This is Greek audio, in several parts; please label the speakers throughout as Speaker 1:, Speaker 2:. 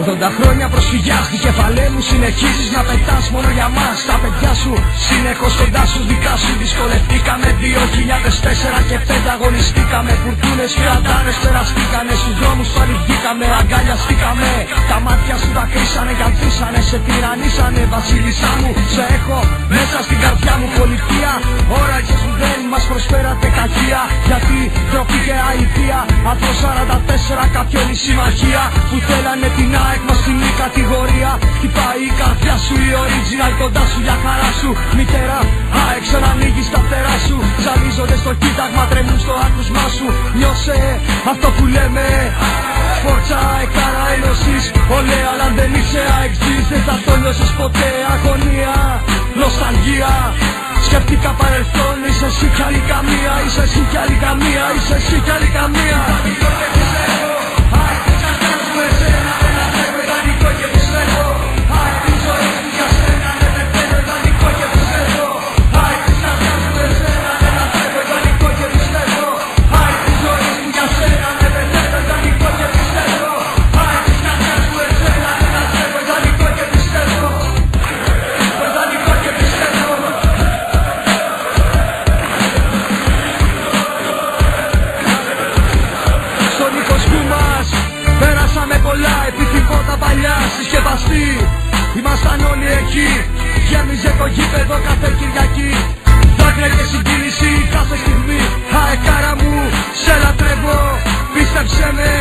Speaker 1: 80 χρόνια προσφυγιάς, δικεφαλέ μου συνεχίζεις να πετάς μόνο για μας. Τα παιδιά σου συνεχώς κοντά σου, δικά σου δυσκολευτήκαμε. 2004 και 5 αγωνιστήκαμε. Φουρτούνες, πυραντάρες περαστήκανε. Στους δρόμους πάλι βγήκαμε, αγκαλιαστήκαμε. Τα μάτια σου τα κρίσανε, γιανθούσανε, σε τυραννίσανε. Βασίλισσά μου, σε έχω μέσα στην καρδιά μου. Πολιτεία, ώραγες μου δεν μας προσφέρατε κακία. Γιατί ντροπή και αηδία. Άρθρο 44, κάποια όλη συμμαχία που θέλανε την ΑΕΚ μας στην η κατηγορία. Χτυπάει η καρδιά σου, η original κοντά σου για χαρά σου. Μητέρα, ΑΕΚ ξανανοίγει στα φτερά σου. Ζαλίζονται στο κοίταγμα, τρέμουν στο άκουσμά σου. Νιώσε αυτό που λέμε. Φόρτσα, εκάρα ένωσης. Ολέ, αλλά αν δεν είσαι AXG's δεν θα το νιώσεις ποτέ. Αγωνία, νοσταλγία. Σκέφτηκα παρελθόν, είσαι εσύ κι άλλη καμία. Είσαι εσύ κι άλλη καμία, είσαι εσύ κι άλλη καμία. Πολλά επιθυμότα παλιά συσκευαστή. Ήμασταν όλοι εκεί. Γέμιζε το γήπεδο κάθε Κυριακή. Δάκρυα και συγκίνηση κάθε στιγμή. Αεκάρα μου, σε λατρεύω. Πίστεψέ με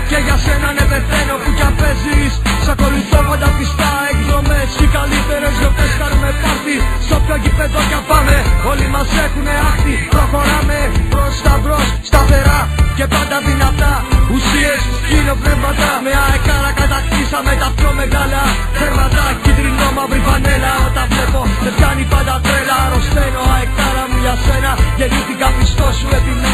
Speaker 1: και για σένα ναι πεθαίνω. Που κι αν παίζεις, σ' ακολουθώ πάντα πιστά. Εκδρομές και οι καλύτερες γιορτές κάνουμε πάρτι. Στο πιο γήπεδο κι αν πάμε, όλοι μας έχουνε άχτη. Προχωράμε προς τα μπρος, σταθερά και πάντα δυνατά. Ουσίες, σκηνοπνεύματα. Με αεκάρα κατακτήσαμε τα πιο μεγάλα θέρματα. Κίτρινο μαύρη φανέλα. Όταν βλέπω με πιάνει πάντα τρέλα. Αρρωσταίνω αεκάρα μου για σένα. Γεννήθηκα πιστό σου επιμένω.